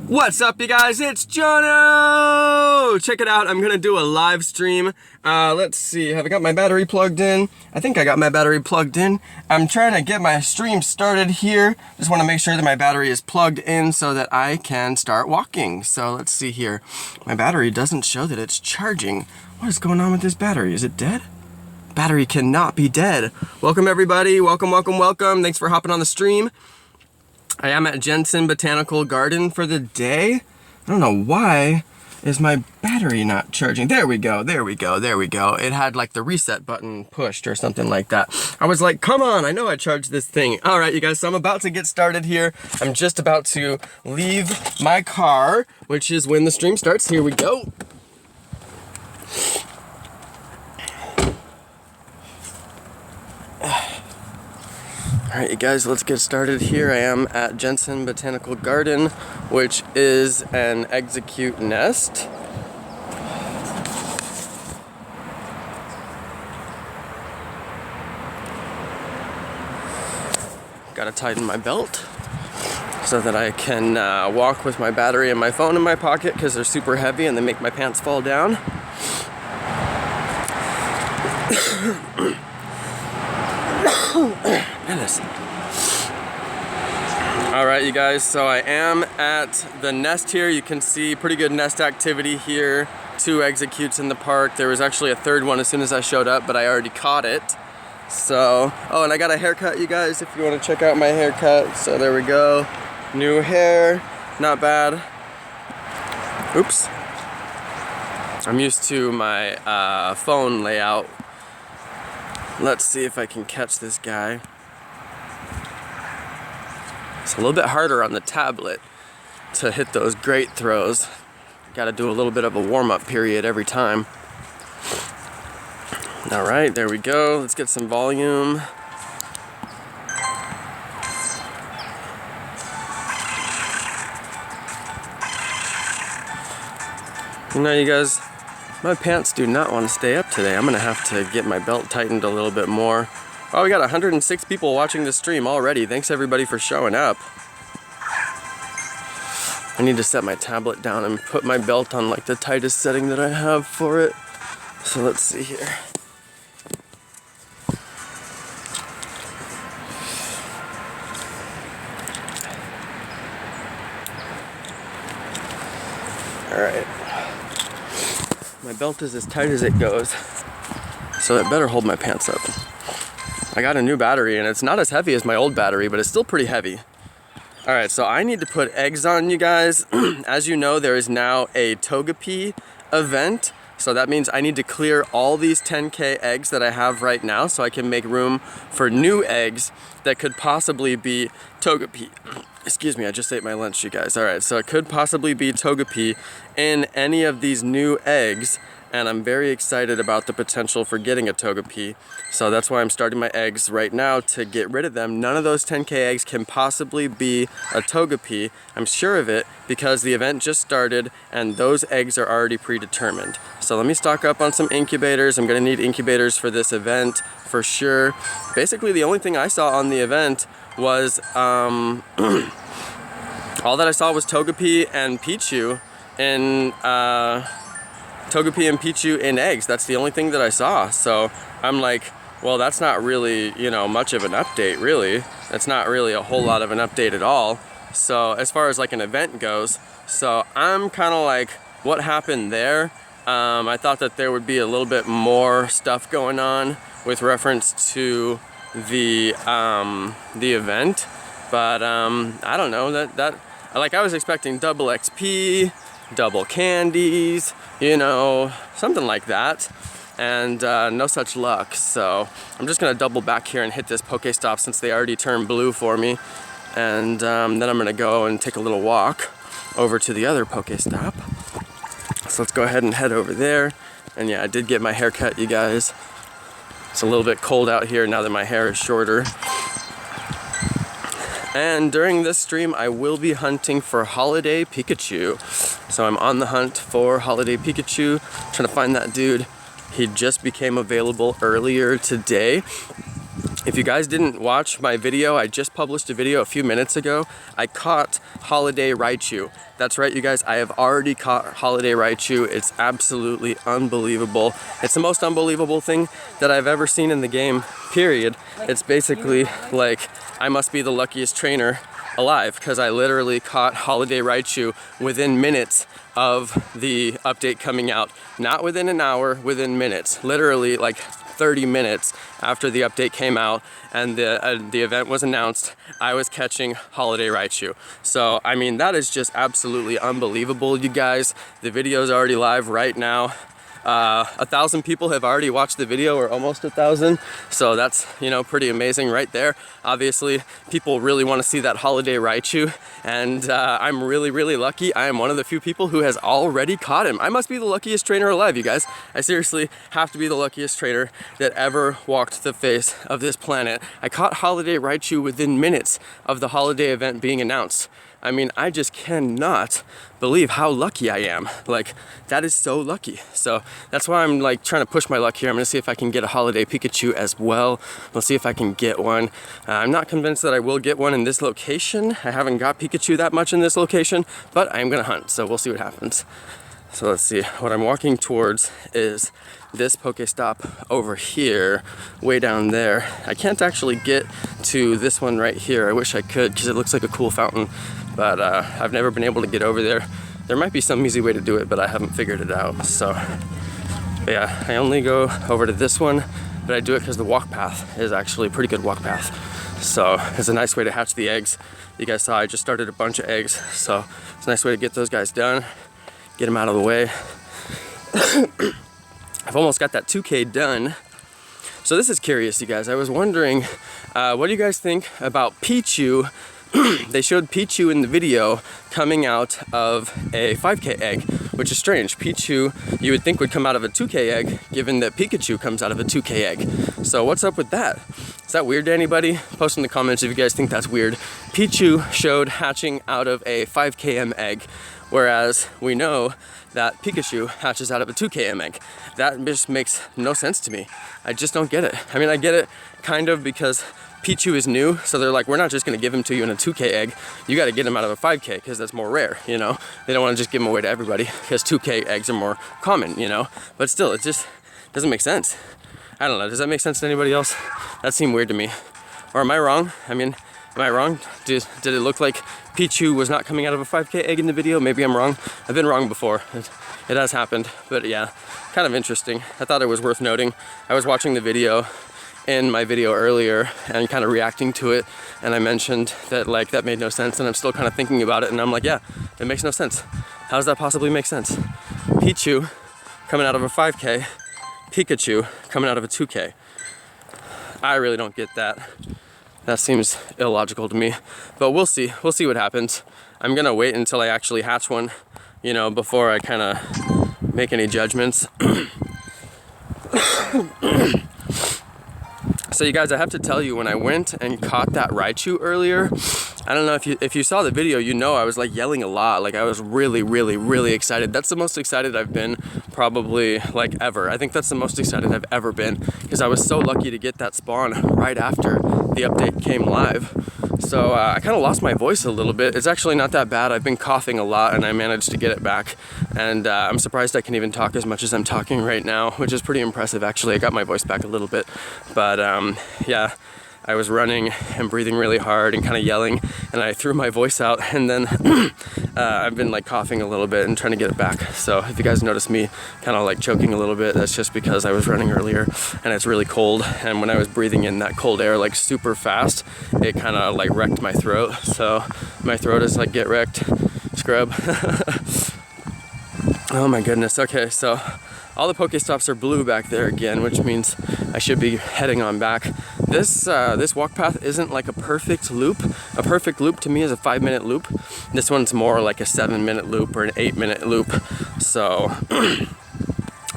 What's up, you guys? It's Jonno! Check it out, I'm gonna do a live stream. Let's see, have I got my battery plugged in? I think I got my battery plugged in. I'm trying to get my stream started here. Just wanna make sure that my battery is plugged in so that I can start walking. So let's see here. My battery doesn't show that it's charging. What is going on with this battery? Is it dead? Battery cannot be dead. Welcome everybody, welcome. Thanks for hopping on the stream. I am at Jensen Botanical Garden for the day. I don't know why is my battery not charging. There we go. It had like the reset button pushed or something like that. I was like, come on, I know I charged this thing. All right, you guys, so I'm about to get started here. I'm just about to leave my car, which is when the stream starts. Here we go. All right, you guys, let's get started here. I am at Jensen Botanical Garden, which is an execute nest. Gotta tighten my belt so that I can walk with my battery and my phone in my pocket because they're super heavy and they make my pants fall down. Goodness. All right, you guys, so I am at the nest here. You can see pretty good nest activity here. 2 executes in the park. There was actually a 3rd one as soon as I showed up, but I already caught it. So, oh, and I got a haircut, you guys, if you want to check out my haircut. So there we go. New hair, not bad. Oops. I'm used to my phone layout. Let's see if I can catch this guy. It's a little bit harder on the tablet to hit those great throws. Got to do a little bit of a warm-up period every time. All right, there we go. Let's get some volume. You know, you guys, my pants do not want to stay up today. I'm gonna have to get my belt tightened a little bit more. Oh, we got 106 people watching the stream already. Thanks everybody for showing up. I need to set my tablet down and put my belt on like the tightest setting that I have for it. So let's see here. All right. My belt is as tight as it goes, so it better hold my pants up. I got a new battery and it's not as heavy as my old battery, but it's still pretty heavy. All right, so I need to put eggs on, you guys. As you know, there is now a Togepi event. So that means I need to clear all these 10K eggs that I have right now so I can make room for new eggs that could possibly be Togepi. Excuse me, I just ate my lunch, you guys. All right, so it could possibly be Togepi in any of these new eggs, and I'm very excited about the potential for getting a Togepi. So that's why I'm starting my eggs right now to get rid of them. None of those 10K eggs can possibly be a Togepi. I'm sure of it because the event just started and those eggs are already predetermined. So let me stock up on some incubators. I'm gonna need incubators for this event for sure. Basically, the only thing I saw on the event was, all that I saw was Togepi and Pichu in eggs. That's the only thing that I saw. So I'm like, well, that's not really, you know, much of an update, really. That's not really a whole lot of an update at all. So as far as like an event goes, so I'm kind of like, what happened there? I thought that there would be a little bit more stuff going on with reference to the event, but I don't know, that like I was expecting double XP, double candies, you know, something like that, and no such luck. So I'm just gonna double back here and hit this Pokestop since they already turned blue for me, and then I'm gonna go and take a little walk over to the other Pokestop. So let's go ahead and head over there. And yeah, I did get my hair cut, you guys. It's a little bit cold out here now that my hair is shorter. And during this stream, I will be hunting for Holiday Pikachu. So I'm on the hunt for Holiday Pikachu, trying to find that dude. He just became available earlier today. If you guys didn't watch my video, I just published a video a few minutes ago. I caught Holiday Raichu. That's right, you guys, I have already caught Holiday Raichu. It's absolutely unbelievable. It's the most unbelievable thing that I've ever seen in the game, period. It's basically like I must be the luckiest trainer alive, because I literally caught Holiday Raichu within minutes of the update coming out. Not within an hour, within minutes. Literally like 30 minutes after the update came out and the event was announced, I was catching Holiday Raichu. So, I mean, that is just absolutely unbelievable, you guys. The video is already live right now. 1,000 people have already watched the video, or almost 1,000. So that's, you know, pretty amazing right there. Obviously, people really want to see that Holiday Raichu, and I'm really, really lucky. I am one of the few people who has already caught him. I must be the luckiest trainer alive, you guys. I seriously have to be the luckiest trainer that ever walked the face of this planet. I caught Holiday Raichu within minutes of the holiday event being announced. I mean, I just cannot believe how lucky I am. Like, that is so lucky. So that's why I'm like trying to push my luck here. I'm gonna see if I can get a holiday Pikachu as well. We'll see if I can get one. I'm not convinced that I will get one in this location. I haven't got Pikachu that much in this location, but I'm gonna hunt, so we'll see what happens. So let's see, what I'm walking towards is this Pokestop over here, way down there. I can't actually get to this one right here. I wish I could, because it looks like a cool fountain, but I've never been able to get over there. There might be some easy way to do it, but I haven't figured it out. So yeah, I only go over to this one, but I do it because the walk path is actually a pretty good walk path. So it's a nice way to hatch the eggs. You guys saw I just started a bunch of eggs, so it's a nice way to get those guys done, get them out of the way. I've almost got that 2K done. So this is curious, you guys. I was wondering, what do you guys think about Pichu? They showed Pichu in the video coming out of a 5K egg, which is strange. Pichu, you would think, would come out of a 2K egg, given that Pikachu comes out of a 2K egg. So what's up with that? Is that weird to anybody? Post in the comments if you guys think that's weird. Pichu showed hatching out of a 5km egg, whereas we know that Pikachu hatches out of a 2km egg. That just makes no sense to me. I just don't get it. I mean, I get it kind of because Pichu is new, so they're like, we're not just gonna give him to you in a 2K egg. You gotta get him out of a 5K, because that's more rare, you know? They don't wanna just give him away to everybody, because 2K eggs are more common, you know? But still, it just doesn't make sense. I don't know, does that make sense to anybody else? That seemed weird to me. Or am I wrong? I mean, am I wrong? Did it look like Pichu was not coming out of a 5K egg in the video? Maybe I'm wrong. I've been wrong before. It has happened, but yeah, kind of interesting. I thought it was worth noting. I was watching the video in my video earlier and kind of reacting to it, and I mentioned that like that made no sense, and I'm still kind of thinking about it, and I'm like, yeah, it makes no sense. How does that possibly make sense? Pichu coming out of a 5K, Pikachu coming out of a 2K. I really don't get that. That seems illogical to me, but we'll see what happens. I'm gonna wait until I actually hatch one, you know, before I kind of make any judgments. So you guys, I have to tell you, when I went and caught that Raichu earlier, I don't know if you saw the video, you know I was like yelling a lot. Like I was really, really, really excited. That's the most excited I've been probably like ever. I think that's the most excited I've ever been, because I was so lucky to get that spawn right after the update came live. So I kind of lost my voice a little bit. It's actually not that bad. I've been coughing a lot and I managed to get it back. And I'm surprised I can even talk as much as I'm talking right now, which is pretty impressive actually. I got my voice back a little bit. But yeah, I was running and breathing really hard and kind of yelling, and I threw my voice out, and then I've been like coughing a little bit and trying to get it back. So if you guys notice me kind of like choking a little bit, that's just because I was running earlier and it's really cold, and when I was breathing in that cold air like super fast, it kind of like wrecked my throat. So my throat is like get wrecked, scrub. Oh my goodness. Okay, so all the Pokestops are blue back there again, which means I should be heading on back. This walk path isn't like a perfect loop. A perfect loop to me is a 5-minute loop. This one's more like a 7-minute loop or an 8-minute loop. So, oh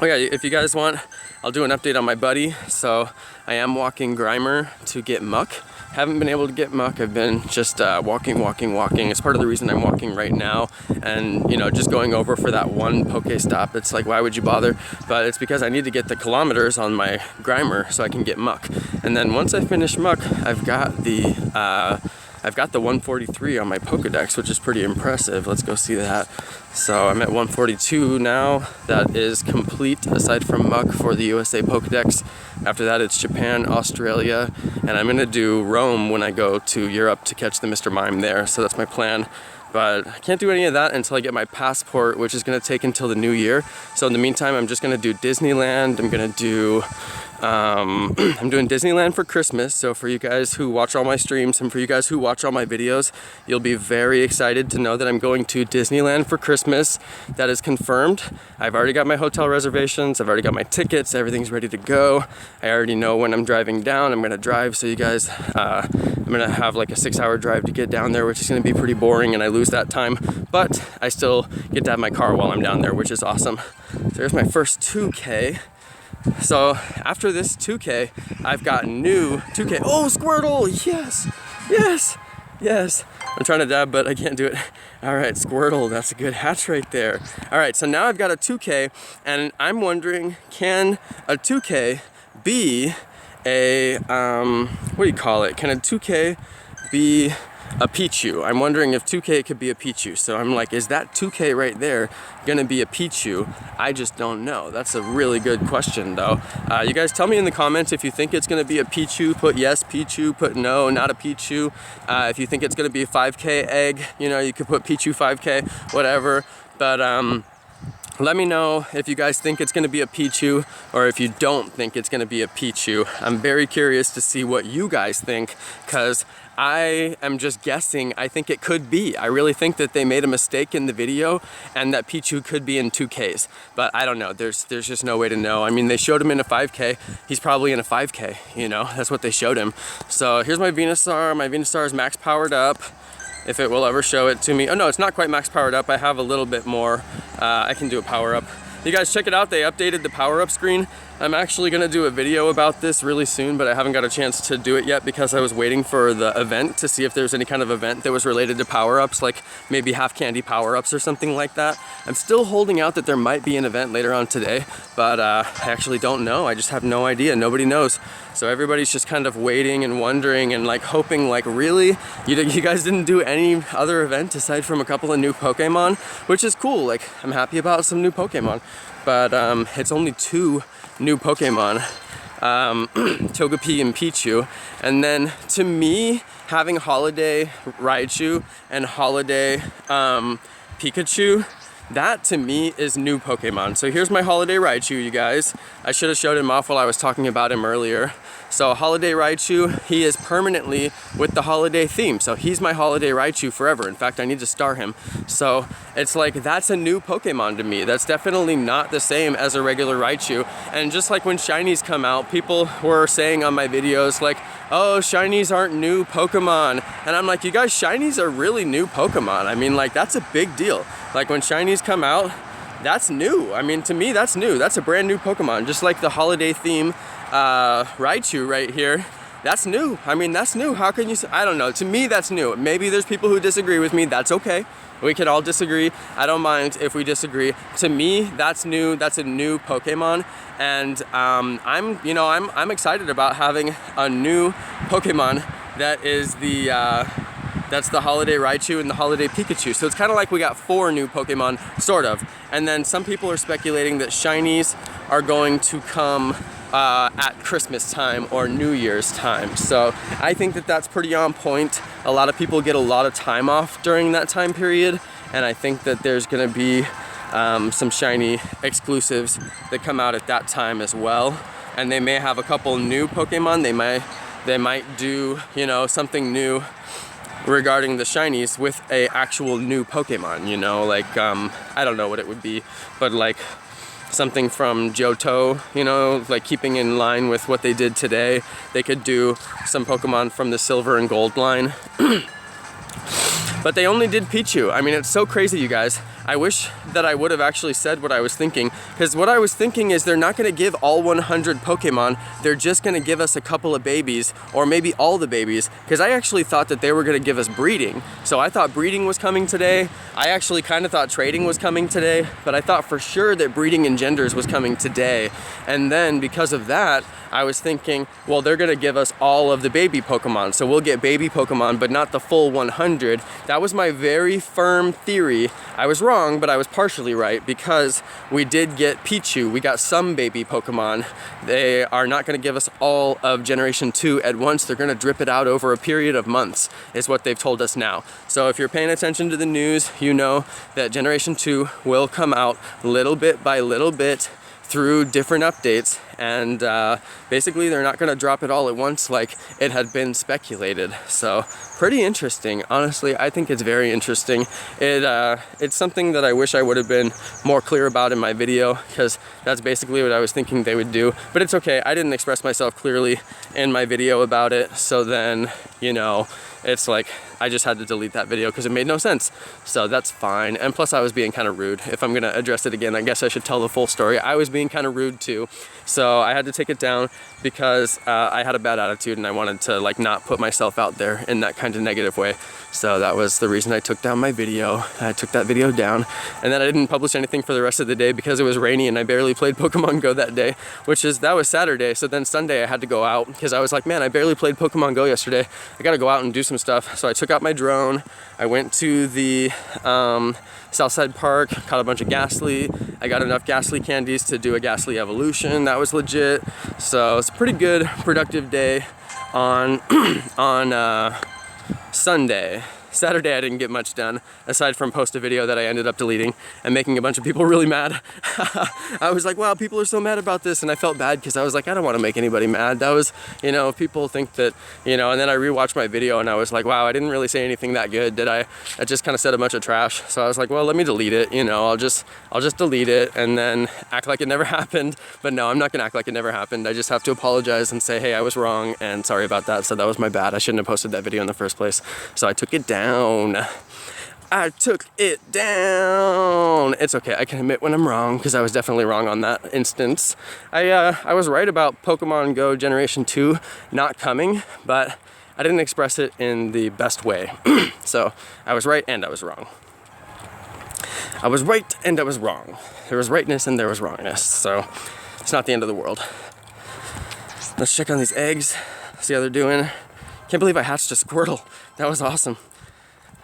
yeah, if you guys want, I'll do an update on my buddy. So I am walking Grimer to get Muck. Haven't been able to get muck. I've been just walking. It's part of the reason I'm walking right now, and you know, just going over for that one Pokestop. It's like, why would you bother? But it's because I need to get the kilometers on my Grimer so I can get muck. And then once I finish muck, I've got the 143 on my Pokedex, which is pretty impressive. Let's go see that. So I'm at 142 now. That is complete aside from muck for the USA Pokedex. After that, it's Japan, Australia, and I'm gonna do Rome when I go to Europe to catch the Mr. Mime there. So that's my plan. But I can't do any of that until I get my passport, which is gonna take until the new year. So in the meantime, I'm just gonna do Disneyland. I'm gonna do I'm doing Disneyland for Christmas, so for you guys who watch all my streams and for you guys who watch all my videos, you'll be very excited to know that I'm going to Disneyland for Christmas. That is confirmed. I've already got my hotel reservations, I've already got my tickets, everything's ready to go. I already know when I'm driving down. I'm gonna drive, so you guys, I'm gonna have like a 6-hour drive to get down there, which is gonna be pretty boring and I lose that time, but I still get to have my car while I'm down there, which is awesome. So there's my first 2K. So after this 2K, I've got new 2K. Oh, Squirtle! Yes! Yes! Yes! I'm trying to dab, but I can't do it. All right, Squirtle, that's a good hatch right there. All right, so now I've got a 2K, and I'm wondering, can a 2K be a, what do you call it? Can a 2K be a Pichu? I'm wondering if 2K could be a Pichu. So I'm like, is that 2K right there gonna be a Pichu? I just don't know. That's a really good question though. You guys tell me in the comments if you think it's gonna be a Pichu. Put yes, Pichu. Put no, not a Pichu. If you think it's gonna be a 5K egg, you know, you could put Pichu 5K, whatever. But let me know if you guys think it's gonna be a Pichu or if you don't think it's gonna be a Pichu. I'm very curious to see what you guys think, because I am just guessing. I think it could be. I really think that they made a mistake in the video and that Pichu could be in 2Ks, but I don't know. There's just no way to know. I mean, they showed him in a 5K. He's probably in a 5K, you know? That's what they showed him. So here's my Venusaur. My Venusaur is max powered up, if it will ever show it to me. Oh no, it's not quite max powered up. I have a little bit more. I can do a power up. You guys check it out, they updated the power up screen. I'm actually gonna do a video about this really soon, but I haven't got a chance to do it yet because I was waiting for the event to see if there's any kind of event that was related to power-ups, like maybe half candy power-ups or something like that. I'm still holding out that there might be an event later on today, but I actually don't know. I just have no idea, nobody knows. So everybody's just kind of waiting and wondering and like hoping, like, really? You guys didn't do any other event aside from a couple of new Pokemon, which is cool. Like, I'm happy about some new Pokemon, but it's only 2 new Pokemon, Togepi and Pichu. And then to me, having Holiday Raichu and Holiday Pikachu, that to me is new Pokemon. So here's my Holiday Raichu, you guys. I should have showed him off while I was talking about him earlier. So Holiday Raichu, he is permanently with the holiday theme. So he's my Holiday Raichu forever. In fact, I need to star him. So it's like, that's a new Pokemon to me. That's definitely not the same as a regular Raichu. And just like when shinies come out, people were saying on my videos like, oh, shinies aren't new Pokemon. And I'm like, you guys, shinies are really new Pokemon. I mean, like, that's a big deal. Like when shinies come out, that's new. I mean, to me, that's new. That's a brand new Pokemon. Just like the holiday theme Raichu right here, that's new. I mean, that's new. How can you say? I don't know. To me, that's new. Maybe there's people who disagree with me. That's okay. We can all disagree. I don't mind if we disagree. To me, that's new. That's a new Pokemon, and I'm excited about having a new Pokemon that is that's the Holiday Raichu and the Holiday Pikachu. So it's kind of like we got 4 new Pokemon, sort of. And then some people are speculating that shinies are going to come at Christmas time or New Year's time. So I think that that's pretty on point. A lot of people get a lot of time off during that time period, and I think that there's gonna be some shiny exclusives that come out at that time as well. And they may have a couple new Pokemon. They might do, you know, something new regarding the shinies with a actual new Pokemon, you know, like I don't know what it would be, but like something from Johto, you know, like keeping in line with what they did today. They could do some Pokemon from the Silver and Gold line. But they only did Pichu. I mean, it's so crazy, you guys. I wish that I would have actually said what I was thinking, because what I was thinking is they're not going to give all 100 Pokemon, they're just going to give us a couple of babies, or maybe all the babies, because I actually thought that they were going to give us breeding. So I thought breeding was coming today. I actually kind of thought trading was coming today, but I thought for sure that breeding and genders was coming today. And then because of that, I was thinking, well, they're going to give us all of the baby Pokemon, so we'll get baby Pokemon, but not the full 100. That was my very firm theory. I was wrong, but I was partially right, because we did get Pichu. We got some baby Pokemon. They are not going to give us all of Generation 2 at once. They're going to drip it out over a period of months, is what they've told us now. So if you're paying attention to the news, you know that Generation 2 will come out little bit by little bit through different updates, and basically they're not going to drop it all at once like it had been speculated. So pretty interesting. Honestly, I think it's very interesting. It's something that I wish I would have been more clear about in my video, because that's basically what I was thinking they would do. But it's okay, I didn't express myself clearly in my video about it, so then, you know, it's like I just had to delete that video because it made no sense. So that's fine. And plus I was being kind of rude. If I'm gonna address it again, I guess I should tell the full story. I was being kind of rude too. So I had to take it down because I had a bad attitude and I wanted to like not put myself out there in that kind of negative way. So that was the reason I took down my video. I took that video down, and then I didn't publish anything for the rest of the day because it was rainy and I barely played Pokemon Go that day, that was Saturday. So then Sunday I had to go out because I was like, man, I barely played Pokemon Go yesterday. I gotta go out and do some stuff. So I took out my drone. I went to the Southside Park, caught a bunch of Ghastly. I got enough Ghastly candies to do a Ghastly evolution. That was legit. So it's a pretty good, productive day on Sunday. Saturday I didn't get much done, aside from post a video that I ended up deleting and making a bunch of people really mad. I was like, wow, people are so mad about this, and I felt bad because I was like, I don't want to make anybody mad. That was, you know, people think that, you know, and then I rewatched my video and I was like, wow, I didn't really say anything that good, did I? I just kind of said a bunch of trash. So I was like, well, let me delete it, you know, I'll just delete it and then act like it never happened. But no, I'm not gonna act like it never happened. I just have to apologize and say, hey, I was wrong and sorry about that. So that was my bad. I shouldn't have posted that video in the first place. So I took it down. I took it down. It's okay, I can admit when I'm wrong, because I was definitely wrong on that instance. I was right about Pokemon Go Generation 2 not coming, but I didn't express it in the best way. So I was right and I was wrong. I was right and I was wrong. There was rightness and there was wrongness, so it's not the end of the world. Let's check on these eggs, see how they're doing. Can't believe I hatched a Squirtle. That was awesome.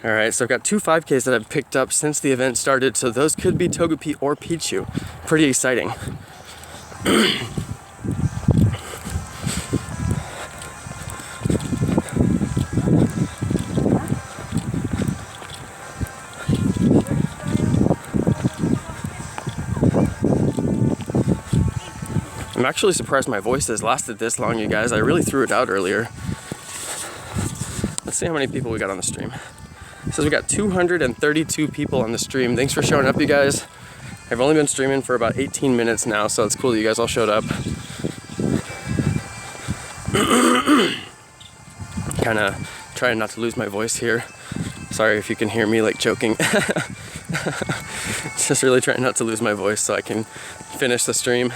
All right, so I've got two 5Ks that I've picked up since the event started, so those could be Togepi or Pichu. Pretty exciting. I'm actually surprised my voice has lasted this long, you guys. I really threw it out earlier. Let's see how many people we got on the stream. It says we got 232 people on the stream. Thanks for showing up, you guys. I've only been streaming for about 18 minutes now, so it's cool that you guys all showed up. Kind of trying not to lose my voice here. Sorry if you can hear me like choking. Just really trying not to lose my voice so I can finish the stream.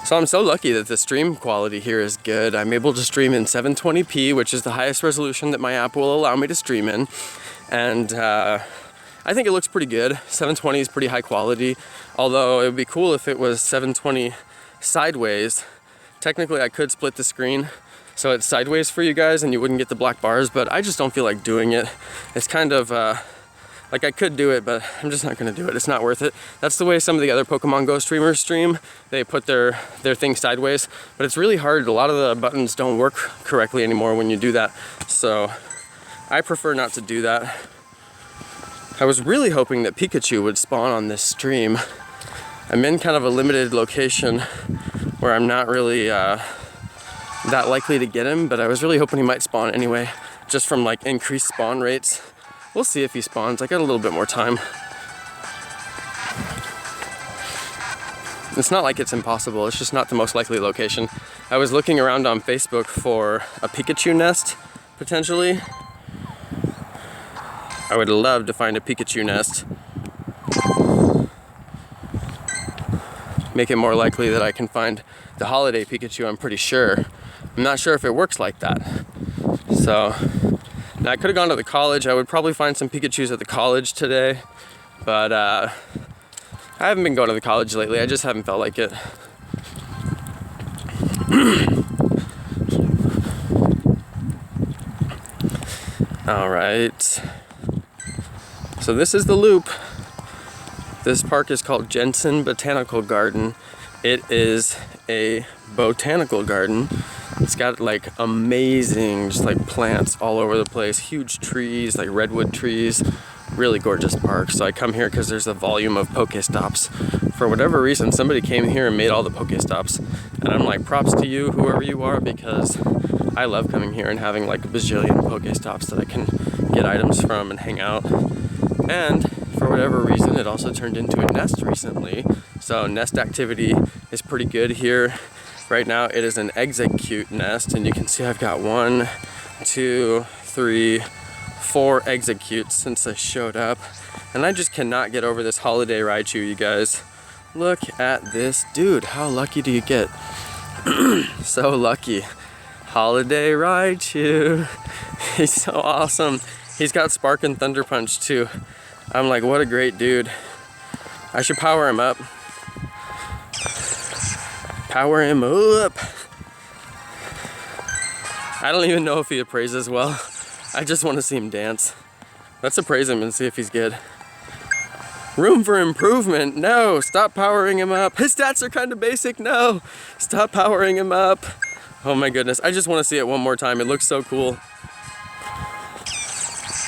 So I'm so lucky that the stream quality here is good. I'm able to stream in 720p, which is the highest resolution that my app will allow me to stream in. And I think it looks pretty good. 720 is pretty high quality, although it would be cool if it was 720 sideways. Technically I could split the screen so it's sideways for you guys and you wouldn't get the black bars, but I just don't feel like doing it. It's kind of like I could do it, but I'm just not gonna do it. It's not worth it. That's the way some of the other Pokemon Go streamers stream. They put their thing sideways, but it's really hard. A lot of the buttons don't work correctly anymore when you do that. So I prefer not to do that. I was really hoping that Pikachu would spawn on this stream. I'm in kind of a limited location where I'm not really that likely to get him, but I was really hoping he might spawn anyway, just from like increased spawn rates. We'll see if he spawns. I got a little bit more time. It's not like it's impossible, it's just not the most likely location. I was looking around on Facebook for a Pikachu nest, potentially. I would love to find a Pikachu nest. Make it more likely that I can find the holiday Pikachu, I'm pretty sure. I'm not sure if it works like that. So, now I could have gone to the college. I would probably find some Pikachus at the college today, but I haven't been going to the college lately. I just haven't felt like it. All right. So this is the loop. This park is called Jensen Botanical Garden. It is a botanical garden. It's got like amazing, just like plants all over the place, huge trees, like redwood trees, really gorgeous park. So I come here because there's a volume of Pokestops. For whatever reason, somebody came here and made all the Pokestops. And I'm like, props to you, whoever you are, because I love coming here and having like a bajillion Pokestops that I can get items from and hang out. And for whatever reason, it also turned into a nest recently. So nest activity is pretty good here. Right now it is an execute nest, and you can see I've got 1, 2, 3, 4 executes since I showed up. And I just cannot get over this holiday Raichu, you guys. Look at this dude. How lucky do you get? So lucky. Holiday Raichu. He's so awesome. He's got Spark and Thunder Punch too. I'm like, what a great dude. I should power him up. Power him up. I don't even know if he appraises well. I just want to see him dance. Let's appraise him and see if he's good. Room for improvement. No, stop powering him up. His stats are kind of basic. No, stop powering him up. Oh my goodness, I just want to see it one more time. It looks so cool.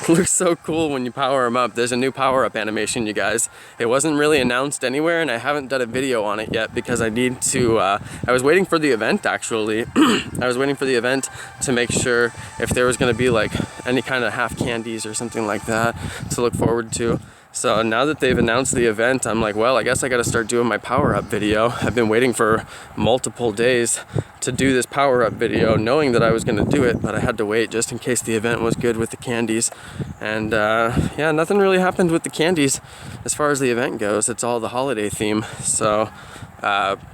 It looks so cool when you power him up. There's a new power-up animation, you guys. It wasn't really announced anywhere, and I haven't done a video on it yet because I need to, I was waiting for the event, actually. I was waiting for the event to make sure if there was gonna be like any kind of half candies or something like that to look forward to. So now that they've announced the event, I'm like, well, I guess I gotta start doing my power-up video. I've been waiting for multiple days to do this power-up video, knowing that I was gonna do it, but I had to wait just in case the event was good with the candies. And yeah, nothing really happened with the candies as far as the event goes. It's all the holiday theme. So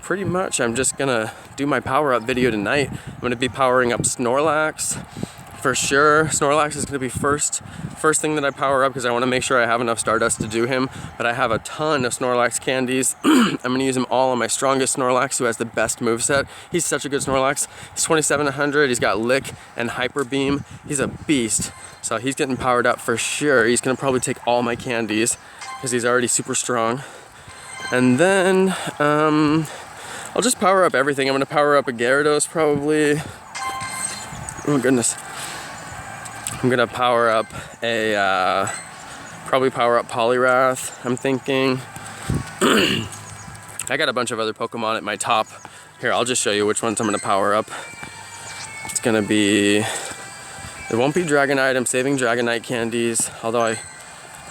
pretty much I'm just gonna do my power-up video tonight. I'm gonna be powering up Snorlax. For sure, Snorlax is going to be first thing that I power up because I want to make sure I have enough Stardust to do him. But I have a ton of Snorlax candies. I'm going to use them all on my strongest Snorlax, who has the best moveset. He's such a good Snorlax. He's 2700. He's got Lick and Hyper Beam. He's a beast. So he's getting powered up for sure. He's going to probably take all my candies because he's already super strong. And then I'll just power up everything. I'm going to power up a Gyarados probably. Oh goodness. I'm gonna power up a, probably power up Poliwrath, I'm thinking. I got a bunch of other Pokemon at my top. Here, I'll just show you which ones I'm gonna power up. It's gonna be, it won't be Dragonite, I'm saving Dragonite candies, although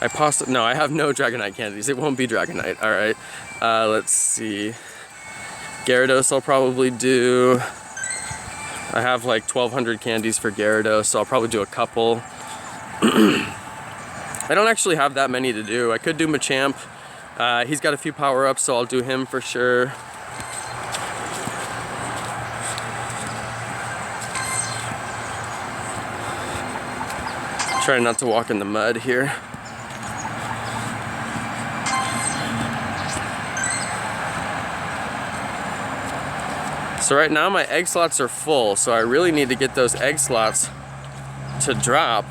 I possibly, no, I have no Dragonite candies, it won't be Dragonite, all right. Let's see, Gyarados I'll probably do. I have like 1,200 candies for Gyarados, so I'll probably do a couple. I don't actually have that many to do. I could do Machamp. He's got a few power-ups, so I'll do him for sure. Try not to walk in the mud here. So right now my egg slots are full, so I really need to get those egg slots to drop.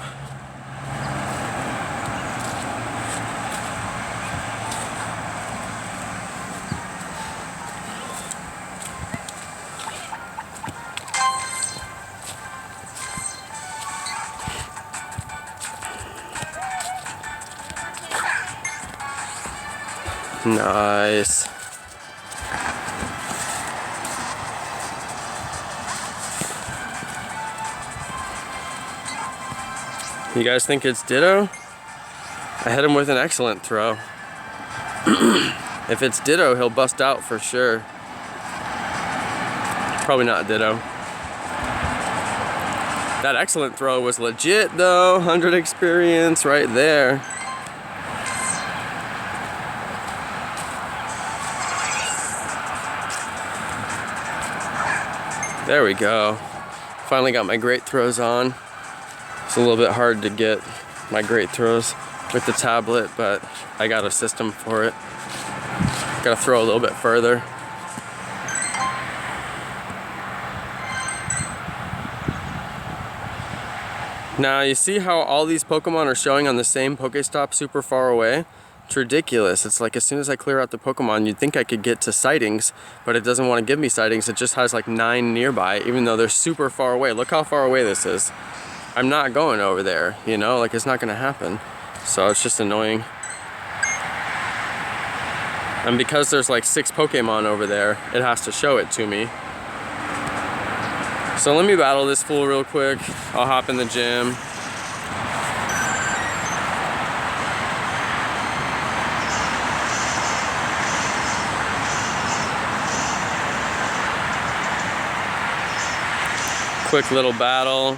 Nice. You guys think it's Ditto? I hit him with an excellent throw. If it's Ditto, he'll bust out for sure. Probably not Ditto. That excellent throw was legit though. 100 experience right there. There we go. Finally got my great throws on. It's a little bit hard to get my great throws with the tablet, but I got a system for it. Gotta throw a little bit further. Now you see how all these Pokemon are showing on the same Pokestop super far away? It's ridiculous. It's like as soon as I clear out the Pokemon, you'd think I could get to sightings, but it doesn't want to give me sightings. It just has like 9 nearby, even though they're super far away. Look how far away this is. I'm not going over there, you know, like it's not gonna happen. So it's just annoying. And because there's like 6 Pokemon over there, it has to show it to me. So let me battle this fool real quick. I'll hop in the gym. Quick little battle.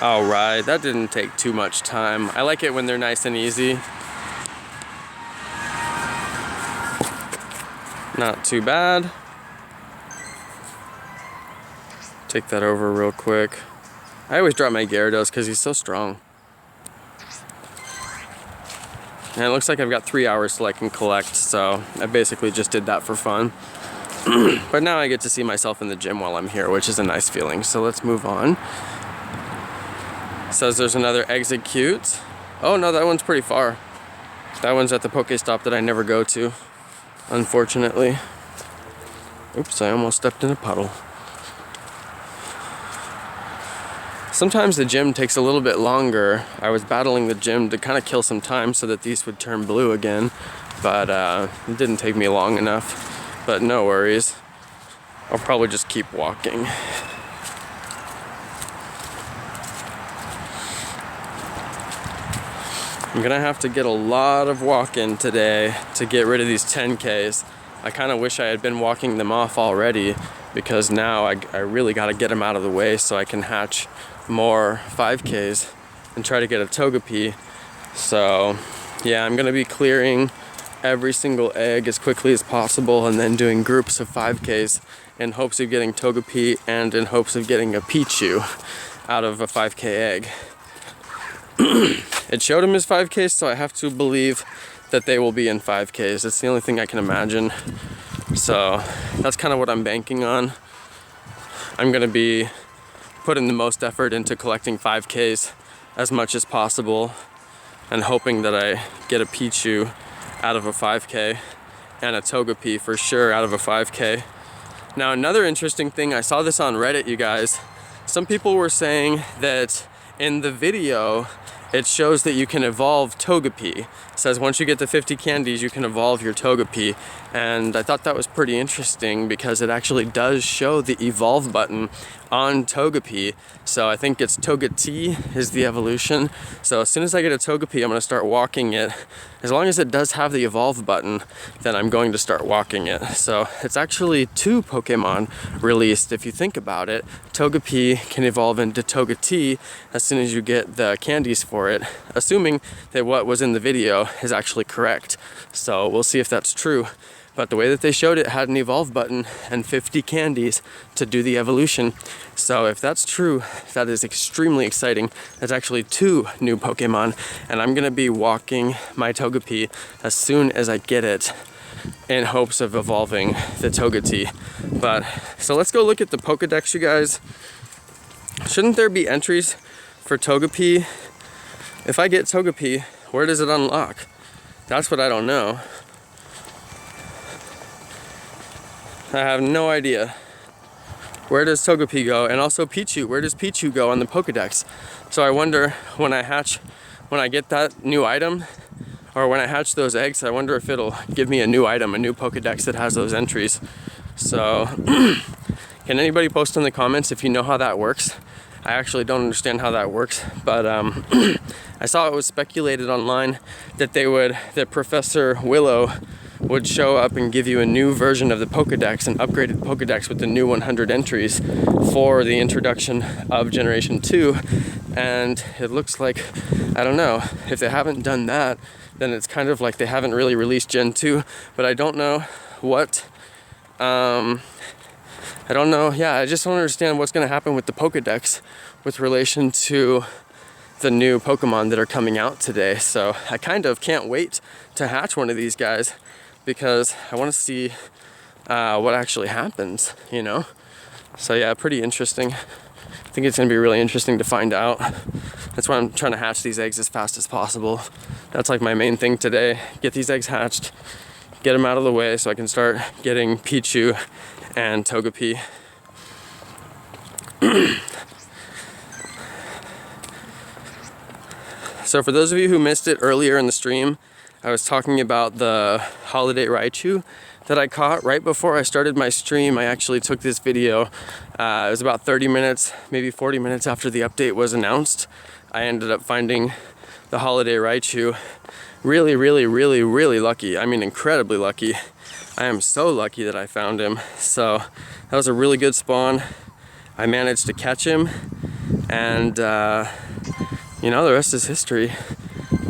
All right, that didn't take too much time. I like it when they're nice and easy. Not too bad. Take that over real quick. I always drop my Gyarados because he's so strong. And it looks like I've got 3 hours till I can collect, so I basically just did that for fun. But now I get to see myself in the gym while I'm here, which is a nice feeling. So let's move on. Says there's another execute. Oh no, that one's pretty far. That one's at the Pokestop that I never go to, unfortunately. Oops, I almost stepped in a puddle. Sometimes the gym takes a little bit longer. I was battling the gym to kind of kill some time so that these would turn blue again, but it didn't take me long enough. But no worries. I'll probably just keep walking. I'm gonna have to get a lot of walking today to get rid of these 10Ks. I kind of wish I had been walking them off already, because now I really got to get them out of the way so I can hatch more 5Ks and try to get a Togepi. So yeah, I'm gonna be clearing every single egg as quickly as possible and then doing groups of 5Ks in hopes of getting Togepi and in hopes of getting a Pichu out of a 5K egg. It showed him his 5Ks, so I have to believe that they will be in 5Ks. It's the only thing I can imagine. So that's kind of what I'm banking on. I'm gonna be putting the most effort into collecting 5Ks as much as possible and hoping that I get a Pichu out of a 5K and a Togepi for sure out of a 5K. Now another interesting thing, I saw this on Reddit, you guys. Some people were saying that in the video it shows that you can evolve Togepi. It says once you get to 50 candies you can evolve your Togepi, and I thought that was pretty interesting because it actually does show the evolve button on Togepi. So I think it's Togepi is the evolution. So as soon as I get a Togepi, I'm gonna start walking it. As long as it does have the evolve button, then I'm going to start walking it. So it's actually 2 Pokemon released if you think about it. Togepi can evolve into Togepi as soon as you get the candies for it, assuming that what was in the video is actually correct. So we'll see if that's true. But the way that they showed it had an evolve button and 50 candies to do the evolution. So if that's true, that is extremely exciting. That's actually 2 new Pokemon, and I'm gonna be walking my Togepi as soon as I get it in hopes of evolving the Togepi. But so let's go look at the Pokedex, you guys. Shouldn't there be entries for Togepi? If I get Togepi, where does it unlock? That's what I don't know. I have no idea. Where does Togepi go? And also Pichu, where does Pichu go on the Pokedex? So I wonder when I get that new item, or when I hatch those eggs, I wonder if it'll give me a new item, a new Pokedex that has those entries. So can anybody post in the comments if you know how that works? I actually don't understand how that works, but I saw it was speculated online that that Professor Willow would show up and give you a new version of the Pokedex, an upgraded Pokedex with the new 100 entries for the introduction of Generation 2. And it looks like, I don't know, if they haven't done that, then it's kind of like they haven't really released Gen 2, but I don't know what, I don't know, yeah, I just don't understand what's going to happen with the Pokedex with relation to the new Pokemon that are coming out today. So I kind of can't wait to hatch one of these guys because I want to see what actually happens, you know? So yeah, pretty interesting. I think it's going to be really interesting to find out. That's why I'm trying to hatch these eggs as fast as possible. That's like my main thing today. Get these eggs hatched, get them out of the way so I can start getting Pichu and Togepi. So for those of you who missed it earlier in the stream, I was talking about the holiday Raichu that I caught right before I started my stream. I actually took this video. It was about 30 minutes, maybe 40 minutes after the update was announced. I ended up finding the holiday Raichu. Really, really, really, really lucky. I mean, incredibly lucky. I am so lucky that I found him. So that was a really good spawn. I managed to catch him, and you know, the rest is history.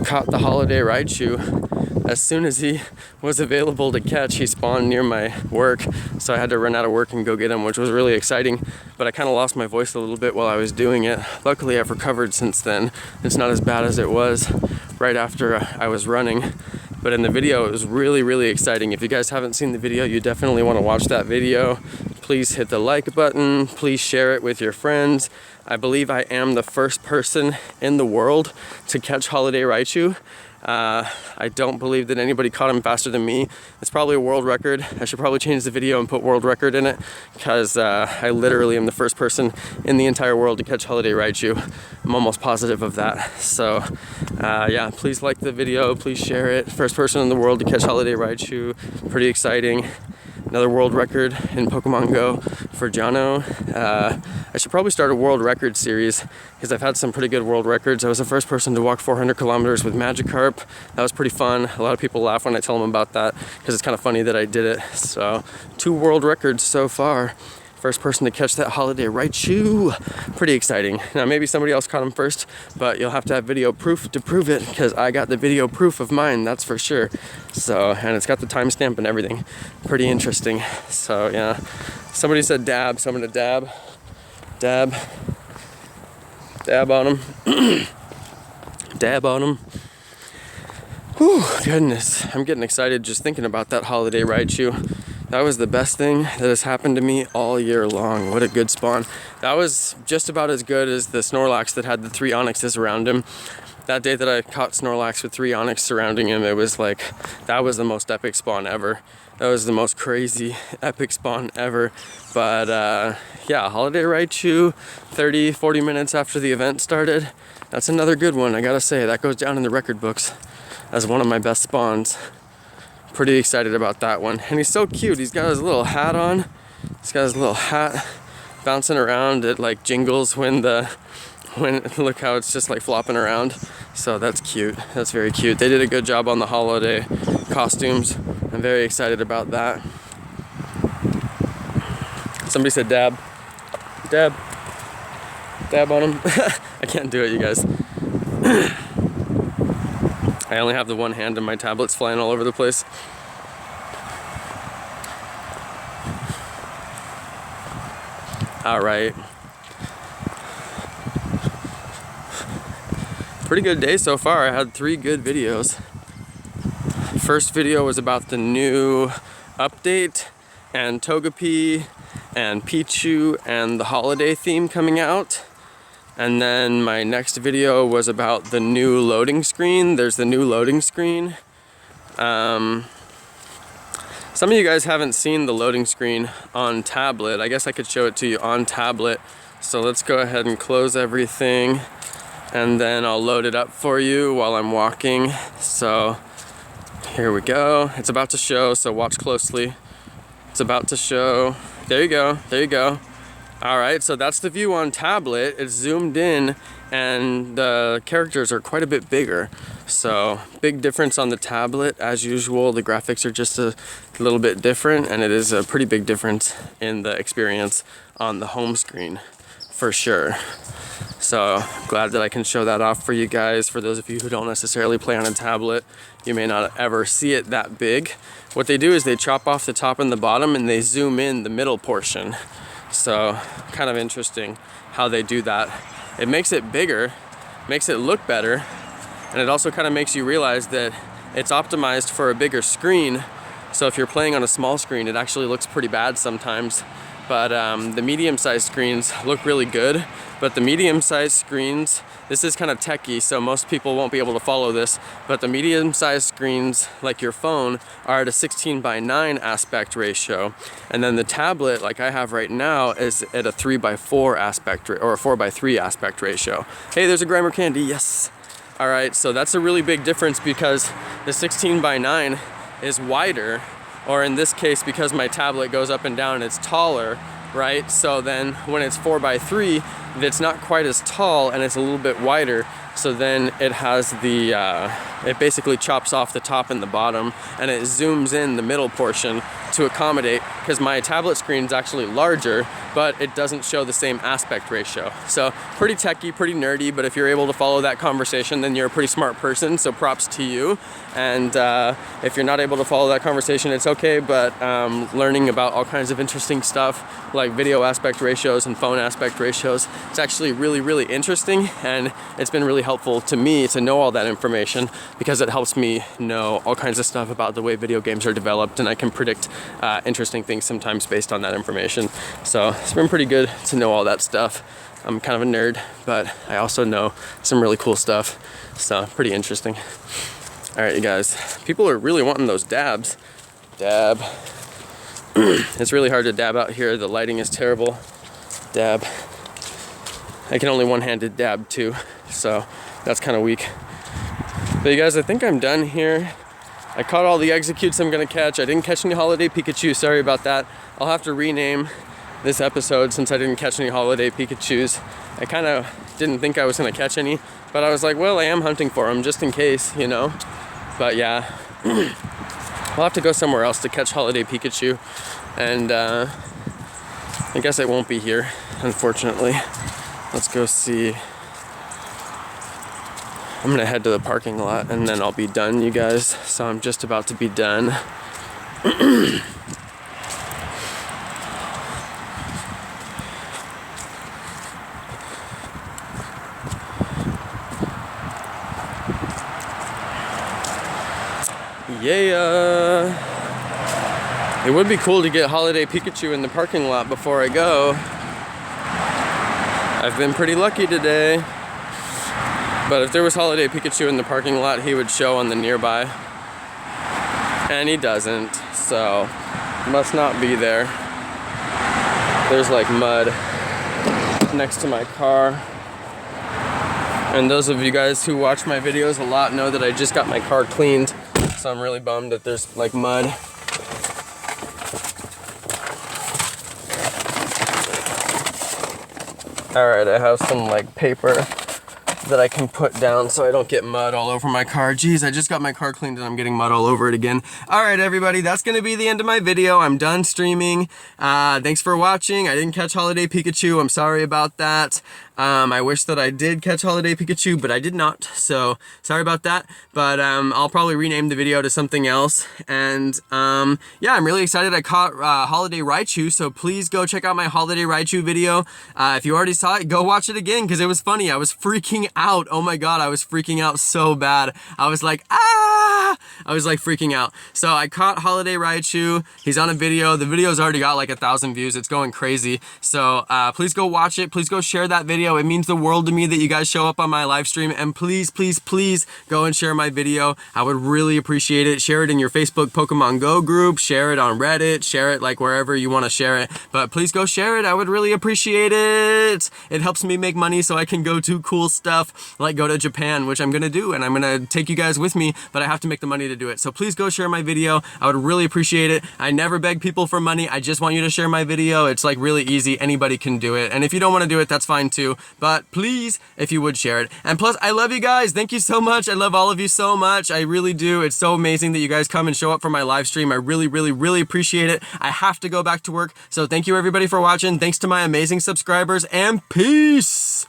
Caught the holiday Raichu. As soon as he was available to catch, he spawned near my work, so I had to run out of work and go get him, which was really exciting, but I kind of lost my voice a little bit while I was doing it. Luckily, I've recovered since then. It's not as bad as it was right after I was running, but in the video, it was really, really exciting. If you guys haven't seen the video, you definitely want to watch that video. Please hit the like button. Please share it with your friends. I believe I am the first person in the world to catch holiday Raichu. I don't believe that anybody caught him faster than me. It's probably a world record. I should probably change the video and put world record in it, because I literally am the first person in the entire world to catch holiday Raichu. I'm almost positive of that. So yeah, please like the video, please share it. First person in the world to catch holiday Raichu. Pretty exciting. Another world record in Pokemon GO for Jonno. I should probably start a world record series because I've had some pretty good world records. I was the first person to walk 400 kilometers with Magikarp. That was pretty fun. A lot of people laugh when I tell them about that because it's kind of funny that I did it. So 2 world records so far. First person to catch that holiday Raichu. Pretty exciting. Now maybe somebody else caught him first, but you'll have to have video proof to prove it, because I got the video proof of mine, that's for sure. So, and it's got the timestamp and everything. Pretty interesting. So yeah, somebody said dab, so I'm gonna dab on him. Dab on him. Whew, goodness, I'm getting excited just thinking about that holiday Raichu. That was the best thing that has happened to me all year long. What a good spawn. That was just about as good as the Snorlax that had the 3 Onyxes around him. That day that I caught Snorlax with 3 Onyx surrounding him, it was like, that was the most epic spawn ever. That was the most crazy epic spawn ever. But yeah, holiday Raichu, 30, 40 minutes after the event started. That's another good one, I gotta say. That goes down in the record books as one of my best spawns. Pretty excited about that one. And he's so cute. He's got his little hat on. He's got his little hat bouncing around. It like jingles when look how it's just like flopping around. So that's cute. That's very cute. They did a good job on the holiday costumes. I'm very excited about that. Somebody said dab. Dab. Dab on him. I can't do it, you guys. I only have the one hand and my tablet's flying all over the place. All right. Pretty good day so far. I had 3 good videos. First video was about the new update and Togepi and Pichu and the holiday theme coming out. And then my next video was about the new loading screen. There's the new loading screen. Some of you guys haven't seen the loading screen on tablet. I guess I could show it to you on tablet. So let's go ahead and close everything, and then I'll load it up for you while I'm walking. So Here we go. It's about to show, so watch closely. It's about to show. There you go. There you go. All right, so that's the view on tablet. It's zoomed in and the characters are quite a bit bigger. So big difference on the tablet. As usual, the graphics are just a little bit different, and it is a pretty big difference in the experience on the home screen for sure. So glad that I can show that off for you guys. For those of you who don't necessarily play on a tablet, you may not ever see it that big. What they do is they chop off the top and the bottom and they zoom in the middle portion. So kind of interesting how they do that. It makes it bigger, makes it look better, and it also kind of makes you realize that it's optimized for a bigger screen. So if you're playing on a small screen, it actually looks pretty bad sometimes. But the medium-sized screens look really good. But the medium-sized screens, this is kind of techie, so most people won't be able to follow this, but the medium-sized screens, like your phone, are at a 16:9 aspect ratio. And then the tablet, like I have right now, is at a 3:4 aspect, or a 4:3 aspect ratio. Hey, there's a Grimer candy, yes. All right, so that's a really big difference because the 16:9 is wider, or in this case, because my tablet goes up and down, it's taller, right? So then when it's 4:3, it's not quite as tall and it's a little bit wider. So then it has the, it basically chops off the top and the bottom, and it zooms in the middle portion to accommodate, because my tablet screen is actually larger, but it doesn't show the same aspect ratio. So pretty techie, pretty nerdy, but if you're able to follow that conversation, then you're a pretty smart person, so props to you. And if you're not able to follow that conversation, it's okay, but learning about all kinds of interesting stuff like video aspect ratios and phone aspect ratios, it's actually really, really interesting, and it's been really helpful to me to know all that information because it helps me know all kinds of stuff about the way video games are developed, and I can predict interesting things sometimes based on that information. So it's been pretty good to know all that stuff. I'm kind of a nerd, but I also know some really cool stuff, so pretty interesting. All right, you guys, people are really wanting those dabs. Dab. It's really hard to dab out here. The lighting is terrible. Dab. I can only one-handed dab too, so that's kind of weak. But you guys, I think I'm done here. I caught all the executes I'm gonna catch. I didn't catch any Holiday Pikachu, sorry about that. I'll have to rename this episode since I didn't catch any Holiday Pikachus. I kind of didn't think I was gonna catch any, but I was like, well, I am hunting for them just in case, you know? But yeah, I'll have to go somewhere else to catch Holiday Pikachu, and I guess it won't be here, unfortunately. Let's go see. I'm gonna head to the parking lot and then I'll be done, you guys. So I'm just about to be done. Yeah. It would be cool to get Holiday Pikachu in the parking lot before I go. I've been pretty lucky today. But if there was Holiday Pikachu in the parking lot, he would show on the nearby. And he doesn't, so must not be there. There's like mud next to my car. And those of you guys who watch my videos a lot know that I just got my car cleaned. So I'm really bummed that there's like mud. Alright, I have some like paper that I can put down so I don't get mud all over my car. Jeez, I just got my car cleaned and I'm getting mud all over it again. Alright everybody, that's gonna be the end of my video. I'm done streaming. Thanks for watching. I didn't catch Holiday Pikachu. I'm sorry about that. I wish that I did catch Holiday Pikachu, but I did not, so sorry about that. But I'll probably rename the video to something else. And yeah, I'm really excited I caught Holiday Raichu, so please go check out my Holiday Raichu video. If you already saw it, go watch it again, because it was funny. I was freaking out. Oh my god, I was freaking out so bad. I was like, ah! I was like freaking out. So I caught Holiday Raichu. He's on a video. The video's already got like 1,000 views. It's going crazy. So please go watch it. Please go share that video. It means the world to me that you guys show up on my live stream, and please, please, please go and share my video. I would really appreciate it. Share it in your Facebook Pokemon GO group, share it on Reddit, share it like wherever you want to share it, but please go share it. I would really appreciate it. It helps me make money so I can go do cool stuff like go to Japan, which I'm gonna do, and I'm gonna take you guys with me, but I have to make the money to do do it. So please go share my video. I would really appreciate it. I never beg people for money. I just want you to share my video. It's like really easy. Anybody can do it. And if you don't want to do it, that's fine too. But please, if you would share it. And plus, I love you guys. Thank you so much. I love all of you so much. I really do. It's so amazing that you guys come and show up for my live stream. I really, really, really appreciate it. I have to go back to work. So thank you everybody for watching. Thanks to my amazing subscribers, and peace.